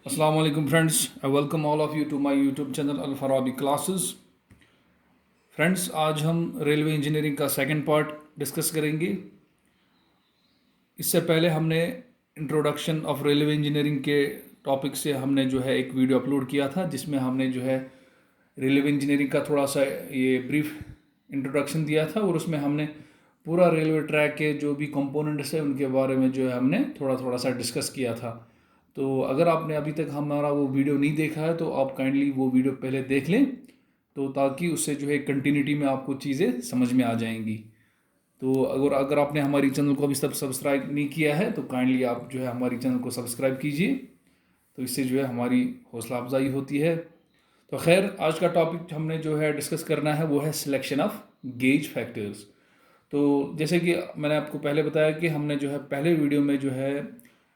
Assalamu alaikum friends. I welcome all of you to my YouTube channel Al Farabi Classes. Friends आज हम railway engineering का second part discuss करेंगे। इससे पहले हमने इंट्रोडक्शन ऑफ रेलवे इंजीनियरिंग के topic से हमने जो है एक वीडियो अपलोड किया था जिसमें हमने जो है रेलवे इंजीनियरिंग का थोड़ा सा ये ब्रीफ इंट्रोडक्शन दिया था और उसमें हमने पूरा रेलवे ट्रैक के जो भी कंपोनेंट्स है उनके बारे में जो है हमने थोड़ा थोड़ा सा डिस्कस किया था। तो अगर आपने अभी तक हमारा वो वीडियो नहीं देखा है तो आप काइंडली वो वीडियो पहले देख लें, तो ताकि उससे जो है कंटिन्यूटी में आपको चीज़ें समझ में आ जाएंगी। तो अगर अगर आपने हमारी चैनल को अभी तक सब्सक्राइब नहीं किया है तो काइंडली आप जो है हमारी चैनल को सब्सक्राइब कीजिए, तो इससे जो है हमारी हौसला अफजाई होती है। तो खैर आज का टॉपिक हमने जो है डिस्कस करना है वो है सिलेक्शन ऑफ गेज फैक्टर्स। तो जैसे कि मैंने आपको पहले बताया कि हमने जो है पहले वीडियो में जो है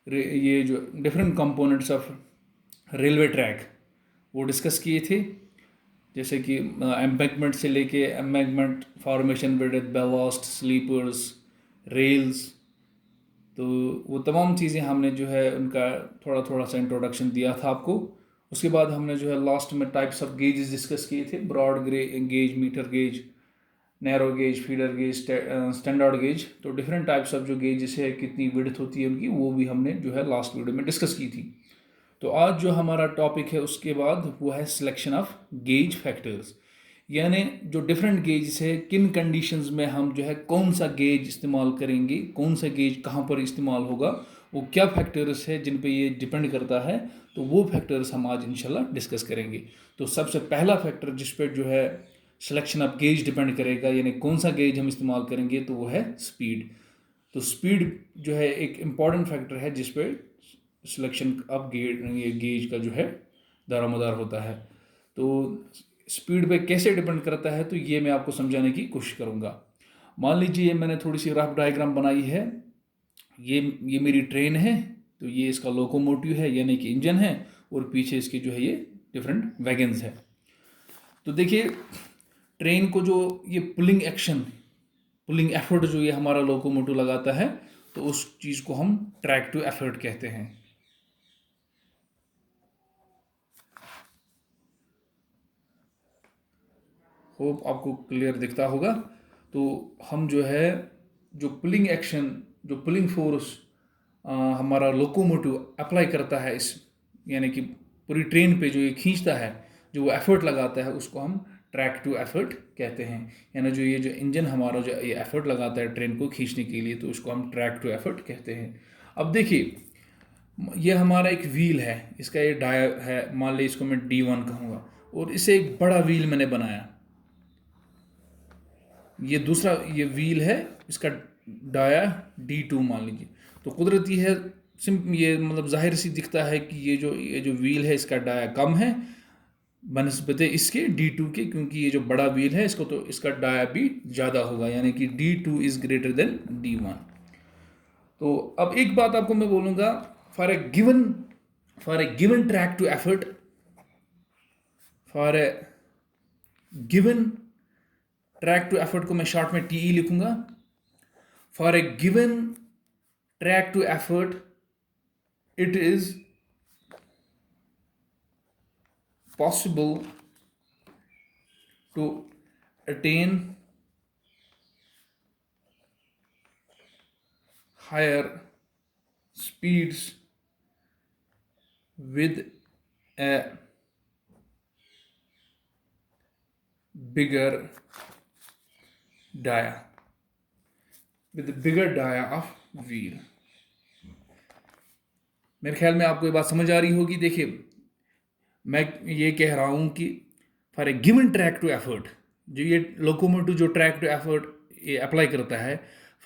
ये जो different components of railway track वो डिस्कस किए थे, जैसे कि एम्बैंकमेंट से लेके embankment, formation, width, ballast, sleepers, rails, तो वो तमाम चीज़ें हमने जो है उनका थोड़ा थोड़ा सा इंट्रोडक्शन दिया था आपको। उसके बाद हमने जो है लास्ट में टाइप्स ऑफ गेजेस डिस्कस किए थे, broad gauge, metre gauge, narrow gauge, feeder gauge, standard gauge. तो डिफरेंट टाइप्स ऑफ जो गेजेस है, कितनी विड्थ होती है उनकी, वो भी हमने जो है लास्ट वीडियो में डिस्कस की थी। तो आज जो हमारा टॉपिक है उसके बाद वो है सिलेक्शन ऑफ गेज फैक्टर्स, यानी जो डिफरेंट गेज है किन कंडीशंस में हम जो है कौन सा गेज इस्तेमाल करेंगे, कौन सा गेज कहाँ पर इस्तेमाल होगा, वो क्या फैक्टर्स है जिन पे ये डिपेंड करता है। तो वो फैक्टर्स हम आज इंशाल्लाह डिस्कस करेंगे। तो सबसे पहला फैक्टर जिस पे जो है सिलेक्शन ऑफ गेज डिपेंड करेगा, यानी कौन सा गेज हम इस्तेमाल करेंगे, तो वो है स्पीड। तो स्पीड जो है एक इम्पॉर्टेंट फैक्टर है जिस पे सिलेक्शन ऑफ गेज का जो है दारोमदार होता है। तो स्पीड पे कैसे डिपेंड करता है तो ये मैं आपको समझाने की कोशिश करूँगा। मान लीजिए मैंने थोड़ी सी रफ डायग्राम बनाई है। ये मेरी ट्रेन है, तो ये इसका लोकोमोटिव है यानी कि इंजन है, और पीछे इसके जो है ये डिफरेंट वैगन्स है। तो देखिए ट्रेन को जो ये पुलिंग एफर्ट जो ये हमारा लोकोमोटिव लगाता है, तो उस चीज़ को हम ट्रैक्टिव एफर्ट कहते हैं। होप आपको क्लियर दिखता होगा। तो हम जो है जो पुलिंग एक्शन, जो पुलिंग फोर्स हमारा लोकोमोटिव अप्लाई करता है इस, यानी कि पूरी ट्रेन पे जो ये खींचता है, जो वो एफर्ट लगाता है, उसको हम ट्रैक्टिव एफर्ट कहते हैं। यानी जो इंजन हमारा जो ये एफर्ट लगाता है ट्रेन को खींचने के लिए, तो उसको हम ट्रैक्टिव एफर्ट कहते हैं। अब देखिए ये हमारा एक व्हील है, इसका ये डाया है, मान लीजिए इसको मैं D1 कहूँगा, और इसे एक बड़ा व्हील मैंने बनाया। ये दूसरा ये व्हील है, इसका डाया D2 मान लीजिए। तो कुदरती है ये मतलब जाहिर सी दिखता है कि ये जो व्हील है इसका डाया कम है बनस्बते इसके D2 के, क्योंकि ये जो बड़ा व्हील है इसको तो इसका डाया भी ज़्यादा होगा, यानी कि D2 is greater than D1। तो अब एक बात आपको मैं बोलूँगा, for a given tractive effort, for a given tractive effort को मैं शॉर्ट में TE लिखूंगा। For a given tractive effort it is possible to attain higher speeds with a bigger dia, of wheel। मेरे ख्याल में आपको ये बात समझ आ रही होगी। देखिए मैं ये कह रहा हूँ कि for a given tractive effort, जो ये लोकोमोटिव जो ट्रैक टू एफर्ट ये अप्लाई करता है,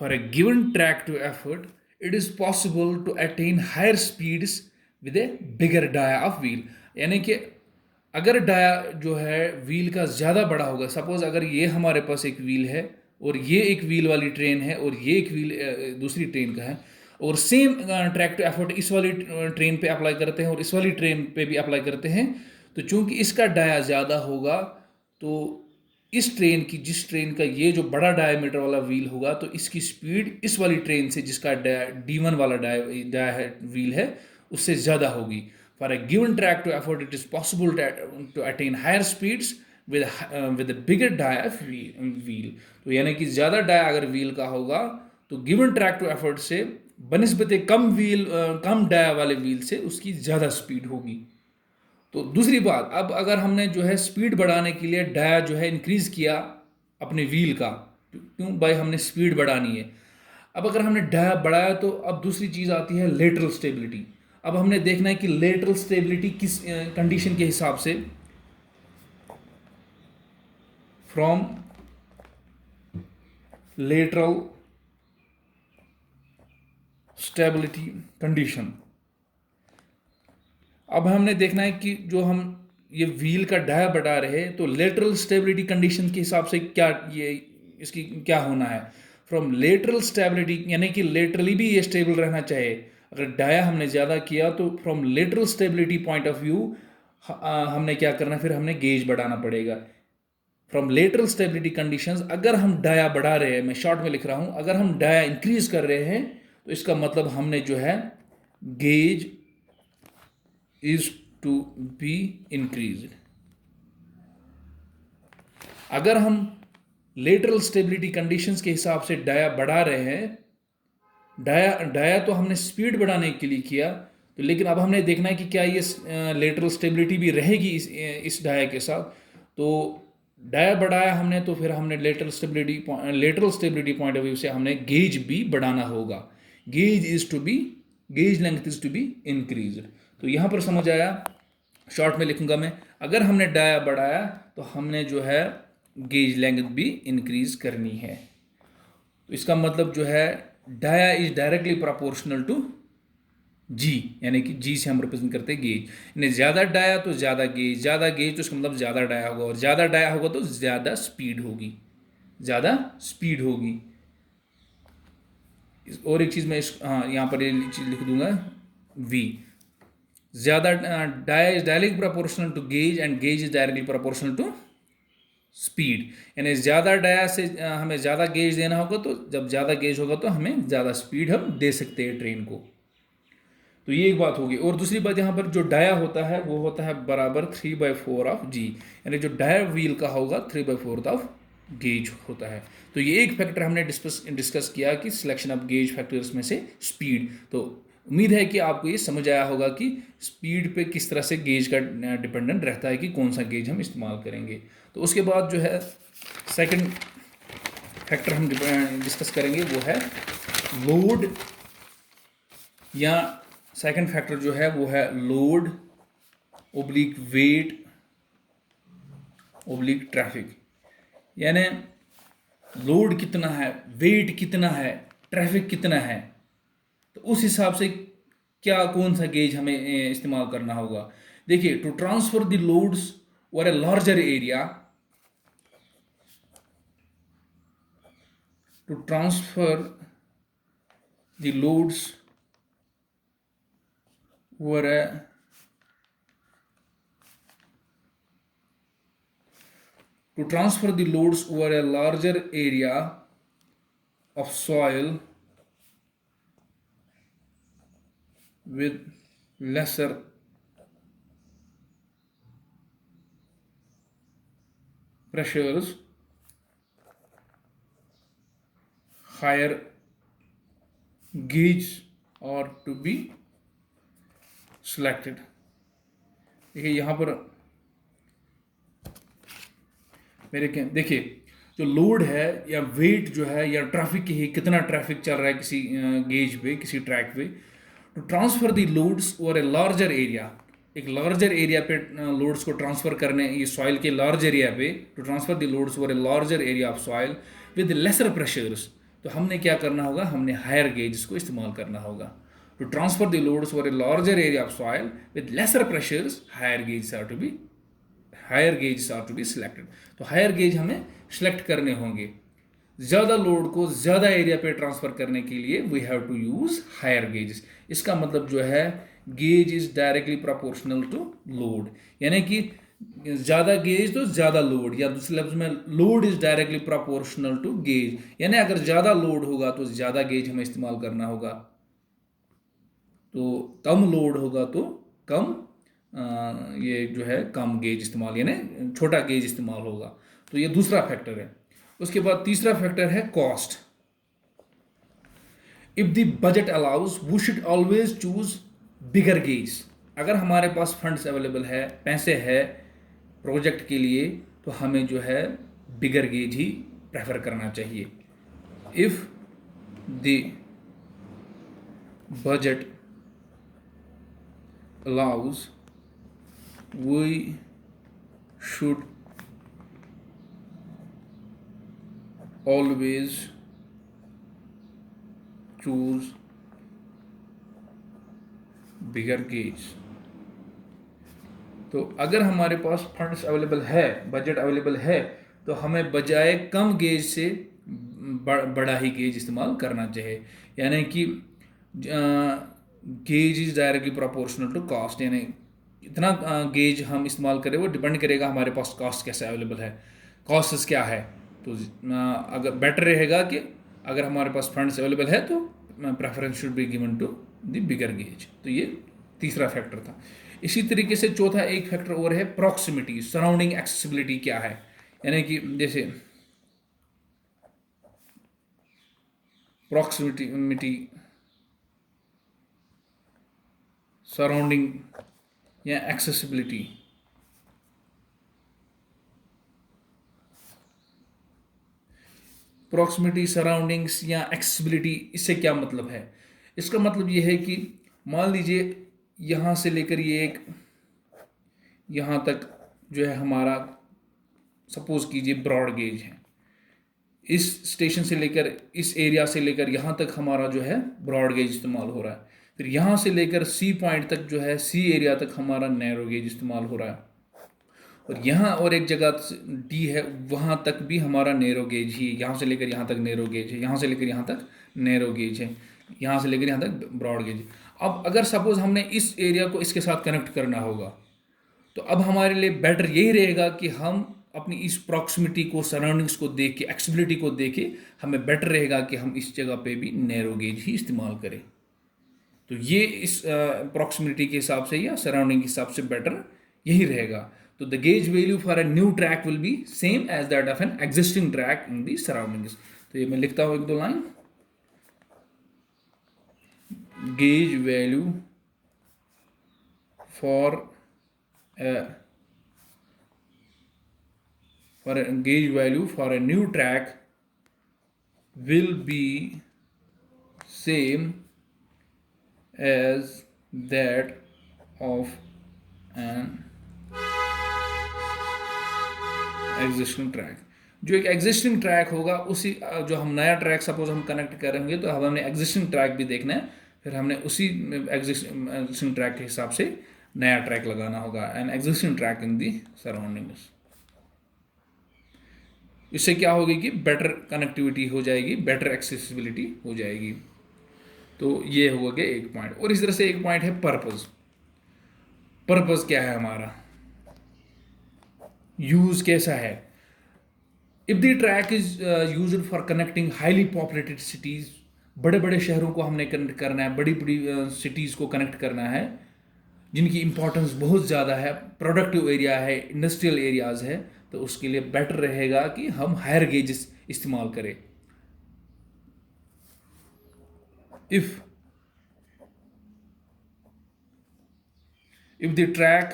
for a given tractive effort it is possible to attain higher speeds with a bigger dia of wheel. यानी कि अगर डाया जो है व्हील का ज़्यादा बड़ा होगा, सपोज अगर ये हमारे पास एक व्हील है और ये एक व्हील वाली ट्रेन है और ये एक व्हील दूसरी ट्रेन का है, और सेम ट्रैक टू एफर्ट इस वाली ट्रेन पे अप्लाई करते हैं और इस वाली ट्रेन पे भी अप्लाई करते हैं, तो चूंकि इसका डाया ज़्यादा होगा, तो जिस ट्रेन का ये जो बड़ा डायमीटर वाला व्हील होगा, तो इसकी स्पीड इस वाली ट्रेन से जिसका D1 वाला डाया व्हील है उससे ज़्यादा होगी। For a given track to effort, it is possible to attain higher speeds with a bigger dia wheel. तो यानी कि ज़्यादा डाया अगर व्हील का होगा तो गिवन ट्रैक टू एफर्ट से बनिस्बत कम डाया वाले व्हील से उसकी ज़्यादा स्पीड होगी। तो दूसरी बात, अब अगर हमने जो है स्पीड बढ़ाने के लिए डाया जो है इंक्रीज़ किया अपने व्हील का, क्यों भाई, हमने स्पीड बढ़ानी है। अब अगर हमने डाया बढ़ाया तो अब दूसरी चीज़ आती है लेटरल स्टेबिलिटी। अब हमने देखना है कि लेटरल स्टेबिलिटी किस कंडीशन के हिसाब से, फ्रॉम लेटरल स्टेबिलिटी कंडीशन। अब हमने देखना है कि जो हम ये व्हील का डाया बढ़ा रहे हैं तो लेटरल स्टेबिलिटी कंडीशन के हिसाब से क्या ये इसकी क्या होना है। फ्रॉम लेटरल स्टेबिलिटी यानी कि लेटरली भी ये स्टेबल रहना चाहिए। अगर डाया हमने ज़्यादा किया तो from lateral stability point of view हमने क्या करना, फिर हमने गेज बढ़ाना पड़ेगा। फ्रॉम लेटरल स्टेबिलिटी कंडीशंस, अगर हम डाया बढ़ा रहे हैं, मैं शॉर्ट में लिख रहा हूँ, अगर हम डाया इंक्रीज कर रहे हैं तो इसका मतलब हमने जो है gauge is to be increase. अगर हम लेटरल स्टेबिलिटी कंडीशंस के हिसाब से डाया बढ़ा रहे हैं, डाया तो हमने स्पीड बढ़ाने के लिए किया, तो लेकिन अब हमने देखना है कि क्या ये लेटरल स्टेबिलिटी भी रहेगी इस डाया के साथ। तो डाया बढ़ाया हमने तो फिर हमने lateral stability point of view से हमने गेज भी बढ़ाना होगा। Gauge length is to be increase. तो यहाँ पर समझ आया, शॉर्ट में लिखूंगा मैं, अगर हमने डाया बढ़ाया तो हमने जो है गेज लेंथ भी इंक्रीज करनी है। तो इसका मतलब जो है डाया is directly proportional to G, यानी कि जी से हम रिप्रेजेंट करते हैं गेज। यानी ज़्यादा डाया तो ज़्यादा गेज तो इसका मतलब ज़्यादा डाया होगा, और ज़्यादा डाया होगा तो ज़्यादा स्पीड होगी। और एक चीज़ मैं यहाँ पर ये चीज़ लिख दूंगा, वी। ज़्यादा dia is directly proportional to gauge and gauge is directly proportional to speed. यानी ज़्यादा डाया से हमें ज़्यादा गेज देना होगा, तो जब ज़्यादा गेज होगा तो हमें ज़्यादा स्पीड हम दे सकते हैं ट्रेन को। तो ये एक बात होगी। और दूसरी बात, यहाँ पर जो डाया होता है वो होता है बराबर 3/4 ऑफ जी, यानी जो डाया व्हील का होगा 3/4 ऑफ गेज होता है। तो ये एक फैक्टर हमने डिस्कस किया कि सिलेक्शन ऑफ गेज फैक्टर्स में से स्पीड। तो उम्मीद है कि आपको ये समझ आया होगा कि स्पीड पे किस तरह से गेज का डिपेंडेंट रहता है कि कौन सा गेज हम इस्तेमाल करेंगे। तो उसके बाद जो है सेकंड फैक्टर हम डिस्कस करेंगे वो है लोड, या सेकंड फैक्टर जो है वो है load oblique weight oblique traffic. यानी लोड कितना है, वेट कितना है, ट्रैफिक कितना है, तो उस हिसाब से क्या कौन सा गेज हमें इस्तेमाल करना होगा। देखिए, to transfer the loads over a larger area, to transfer the loads over a larger area of soil with lesser pressures, higher gauge or to be selected। देखिए यहाँ पर देखिए जो लोड है या वेट जो है या ट्रैफिक की है, कितना ट्रैफिक चल रहा है किसी गेज पे, किसी ट्रैक पे। To transfer the loads over a larger area, एक लार्जर एरिया पे लोड्स को ट्रांसफर करने, ये सॉइल के लार्ज एरिया पे, to transfer the loads over a larger area of soil with lesser pressures, तो हमने क्या करना होगा, हमने हायर गेज को इस्तेमाल करना होगा। To transfer the loads over a larger area of soil with lesser pressures, higher gauge are to be selected. तो हायर गेज हमें सिलेक्ट करने होंगे। ज़्यादा लोड को ज़्यादा एरिया पे ट्रांसफर करने के लिए we have to use higher gauges. इसका मतलब जो है gauge is directly proportional to load, यानी कि ज़्यादा गेज तो ज़्यादा लोड, या दूसरे लफ्ज में load is directly proportional to gauge. यानी अगर ज़्यादा लोड होगा तो ज़्यादा गेज हमें इस्तेमाल करना होगा, तो कम लोड होगा तो कम ये जो है कम गेज इस्तेमाल, यानी छोटा गेज इस्तेमाल होगा। तो ये दूसरा फैक्टर है। उसके बाद तीसरा फैक्टर है cost. If the budget allows we should always choose bigger gauge. अगर हमारे पास फंड्स अवेलेबल है, पैसे है प्रोजेक्ट के लिए, तो हमें जो है बिगर गेज ही प्रेफर करना चाहिए। If the budget allows we should always choose bigger gauge। तो अगर हमारे पास फंड्स अवेलेबल है, बजट अवेलेबल है, तो हमें बजाय कम गेज से बड़ा ही गेज इस्तेमाल करना चाहिए। यानी कि gauge is directly proportional to cost, यानी इतना गेज हम इस्तेमाल करें वो डिपेंड करेगा हमारे पास कॉस्ट कैसे अवेलेबल है, कॉस्ट क्या है। तो अगर बेटर रहेगा कि अगर हमारे पास फंड्स अवेलेबल है तो preference should be given to the bigger gauge. तो ये तीसरा फैक्टर था। इसी तरीके से चौथा एक फैक्टर और है प्रॉक्सिमिटी, सराउंडिंग एक्सेसिबिलिटी क्या है। यानी कि जैसे प्रॉक्सिमिटी सराउंडिंग या एक्सेसिबिलिटी। प्रॉक्सिमिटी, सराउंडिंग्स या एक्सेसिबिलिटी, इससे क्या मतलब है? इसका मतलब ये है कि मान लीजिए यहाँ से लेकर ये एक यहाँ तक जो है हमारा, सपोज कीजिए ब्रॉड गेज है, इस स्टेशन से लेकर इस एरिया से लेकर यहाँ तक हमारा जो है ब्रॉड गेज इस्तेमाल हो रहा है। फिर यहाँ से लेकर सी पॉइंट तक जो है, सी एरिया तक हमारा नैरो गेज इस्तेमाल हो रहा है। और यहाँ और एक जगह डी है, वहाँ तक भी हमारा नैरो गेज ही, यहाँ से लेकर यहाँ तक नैरो गेज है, यहाँ से लेकर यहाँ तक नैरो गेज है, यहाँ से लेकर यहाँ तक ब्रॉड गेज। अब अगर सपोज हमने इस एरिया को इसके साथ कनेक्ट करना होगा, तो अब हमारे लिए बेटर यही रहेगा कि हम अपनी इस प्रॉक्सिमिटी को, सराउंडिंग्स को देख के, एक्सेसिबिलिटी को देख के, हमें बेटर रहेगा कि हम इस जगह पे भी नैरो गेज ही इस्तेमाल करें। तो ये इस प्रॉक्सिमिटी के हिसाब से या सराउंडिंग के हिसाब से बेटर यही रहेगा। तो the gauge value for a new track will be same as that of an existing track in the surroundings. तो ये मैं लिखता हूं एक दो line. Gauge value for gauge value for a new track will be same as that of an existing track। जो एक existing track होगा उसी, जो हम नया ट्रैक सपोज हम कनेक्ट करेंगे तो अब हमने एग्जिस्टिंग ट्रैक भी देखना है, फिर हमने उसी एग्जिस्टिंग ट्रैक के हिसाब से नया ट्रैक लगाना होगा। N existing track in the surroundings. इससे क्या होगी कि बेटर कनेक्टिविटी हो जाएगी, बेटर एक्सेसिबिलिटी हो जाएगी। तो ये हो गया एक पॉइंट। और इस तरह से एक पॉइंट है पर्पस। पर्पस क्या है हमारा, यूज कैसा है। If the track is used for connecting highly populated cities, बड़े बड़े शहरों को हमने कनेक्ट करना है, बड़ी बड़ी सिटीज को कनेक्ट करना है जिनकी इंपॉर्टेंस बहुत ज़्यादा है, प्रोडक्टिव एरिया है, इंडस्ट्रियल एरियाज है, तो उसके लिए बेटर रहेगा कि हम हायर गेजेस इस्तेमाल करें। If the track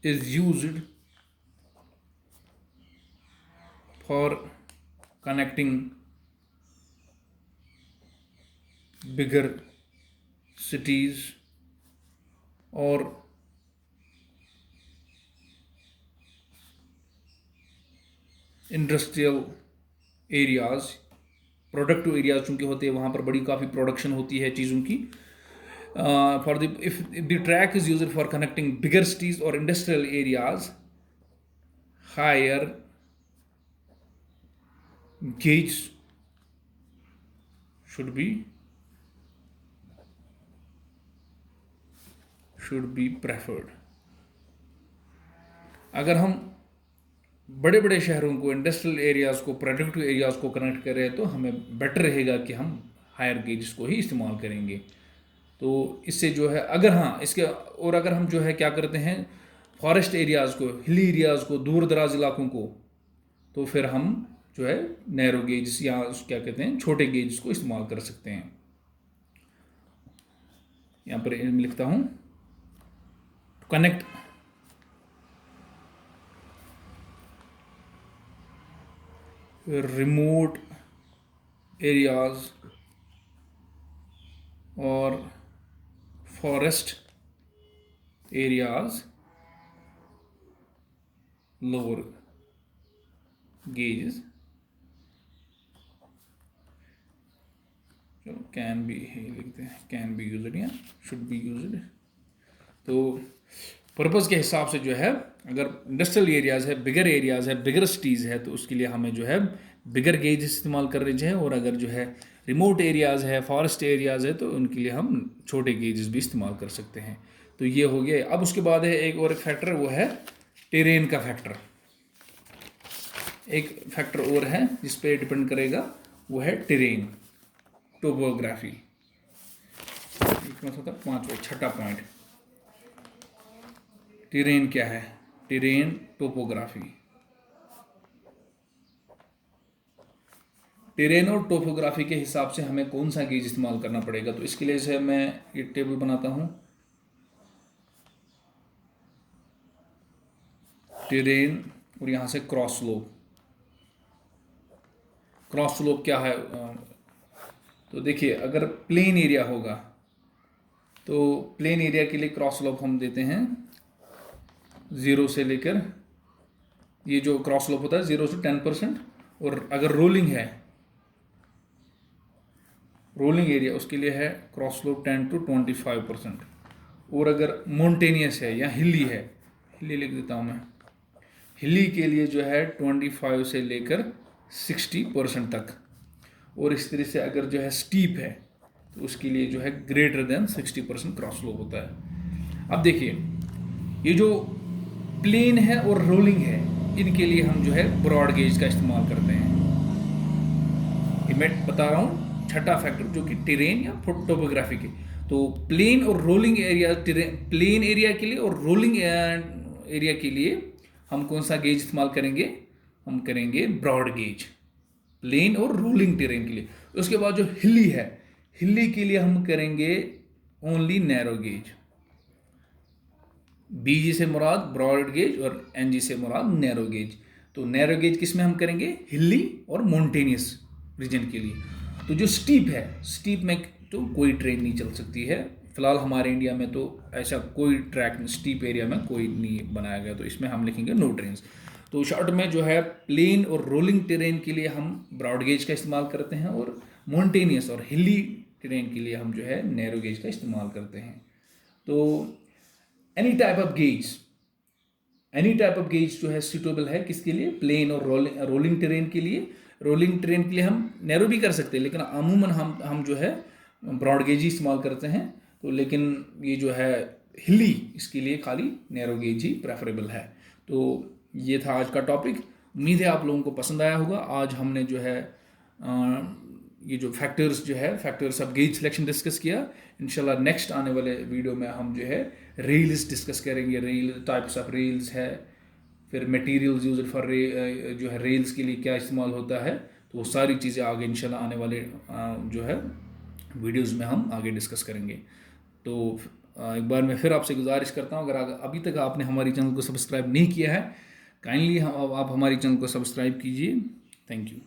is used for connecting bigger cities और इंडस्ट्रियल एरियाज, प्रोडक्टिव एरियाज चूंकि होते हैं, वहाँ पर बड़ी काफ़ी प्रोडक्शन होती है चीज़ों की। For the if the track is used for connecting bigger cities और industrial areas, higher gauge should be preferred. अगर हम बड़े बड़े शहरों को, इंडस्ट्रियल एरियाज को, प्रोडक्टिव एरियाज को कनेक्ट कर रहे हैं तो हमें बेटर रहेगा कि हम हायर गेजेस को ही इस्तेमाल करेंगे। तो इससे जो है अगर हाँ इसके और अगर हम जो है क्या करते हैं फॉरेस्ट एरियाज़ को, हिली एरियाज़ को, दूर दराज इलाकों को, तो फिर हम जो है नैरो गेज या क्या कहते हैं छोटे गेज को इस्तेमाल कर सकते हैं। यहाँ पर मैं लिखता हूँ कनेक्ट रिमोट एरियाज और फॉरेस्ट एरियाज लोअर गेज, चलो कैन बी लिखते हैं, कैन बी यूज्ड या शुड बी यूज्ड। तो पर्पज़ के हिसाब से जो है अगर इंडस्ट्रियल एरियाज़ है, बिगर एरियाज़ है, बिगर सिटीज़ है, तो उसके लिए हमें जो है बिगर गेज इस्तेमाल करने चाहिए, और अगर जो है रिमोट एरियाज़ है, फॉरेस्ट एरियाज़ है, तो उनके लिए हम छोटे गेजेस भी इस्तेमाल कर सकते हैं। तो ये हो गया। अब उसके बाद है एक और फैक्टर, वो है टेरेन का फैक्टर। एक फैक्टर और है जिस पे डिपेंड करेगा, वो है टेरेन, टोपोग्राफी। पांचवा छठा पॉइंट, टेरेन क्या है? Terrain topography. टेरेन और टोपोग्राफी के हिसाब से हमें कौन सा गेज इस्तेमाल करना पड़ेगा, तो इसके लिए से मैं ये टेबल बनाता हूँ। टेरेन और यहाँ से क्रॉस स्लोप। क्रॉस स्लोप क्या है? तो देखिए अगर प्लेन एरिया होगा तो प्लेन एरिया के लिए क्रॉस स्लोप हम देते हैं 0 से लेकर, ये जो क्रॉस स्लोप होता है 0 से 10%, और अगर रोलिंग है, रोलिंग एरिया, उसके लिए है क्रॉस स्लोप 10 to 25%। और अगर माउंटेनियस है या हिली है, हिली लिख देता हूँ मैं, हिली के लिए जो है 25 से लेकर 60% तक। और इस तरह से अगर जो है स्टीप है तो उसके लिए जो है ग्रेटर देन 60% क्रॉस स्लोप होता है। अब देखिए ये जो प्लेन है और रोलिंग है, इनके लिए हम जो है ब्रॉड गेज का इस्तेमाल करते हैं। ये मैं बता रहा हूँ छठा फैक्टर, जो कि टेरेन या टोपोग्राफी के। तो प्लेन और रोलिंग एरिया, प्लेन एरिया के लिए और रोलिंग एरिया के लिए हम कौन सा गेज इस्तेमाल करेंगे? हम करेंगे ब्रॉड गेज, प्लेन और रोलिंग टेरेन के लिए। उसके बाद जो हिली है, हिली के लिए हम करेंगे ओनली नैरो गेज। बीजी से मुराद ब्रॉड गेज और एनजी से मुराद नैरो गेज। तो नैरो गेज किस में हम करेंगे? हिली और माउंटेनियस रीजन के लिए। तो जो स्टीप है, स्टीप में तो कोई ट्रेन नहीं चल सकती है फिलहाल हमारे इंडिया में, तो ऐसा कोई ट्रैक स्टीप एरिया में कोई नहीं बनाया गया, तो इसमें हम लिखेंगे नो ट्रेन्स। तो शॉर्ट में जो है प्लेन और रोलिंग टेरेन के लिए हम ब्रॉड गेज का इस्तेमाल करते हैं, और माउंटेनियस और हिली टेरेन के लिए हम जो है नैरो गेज का इस्तेमाल करते हैं। तो एनी टाइप ऑफ गेज जो है सूटेबल है किसके लिए? प्लेन और रोलिंग टेरेन के लिए। रोलिंग टेरेन के लिए हम नैरो भी कर सकते हैं, लेकिन अमूमन हम जो है ब्रॉड गेज ही इस्तेमाल करते हैं। तो लेकिन ये जो है हिली, इसके लिए खाली नैरो गेज ही प्रेफरेबल है। तो ये था आज का टॉपिक। उम्मीद है आप लोगों को पसंद आया होगा। आज हमने जो है ये जो factors of gauge selection discuss किया। इंशाल्लाह नेक्स्ट आने वाले वीडियो में हम जो है रेल्स डिस्कस करेंगे। रेल टाइप्स ऑफ रेल्स है, फिर मटेरियल्स यूज्ड फॉर जो है रेल्स के लिए क्या इस्तेमाल होता है, तो वो सारी चीज़ें आगे इंशाल्लाह आने वाले जो है वीडियोज़ में हम आगे डिस्कस करेंगे। तो एक बार मैं फिर आपसे गुजारिश करता हूँ, अगर अभी तक आपने हमारी चैनल को सब्सक्राइब नहीं किया है, काइंडली आप हमारी चैनल को सब्सक्राइब कीजिए। Thank you.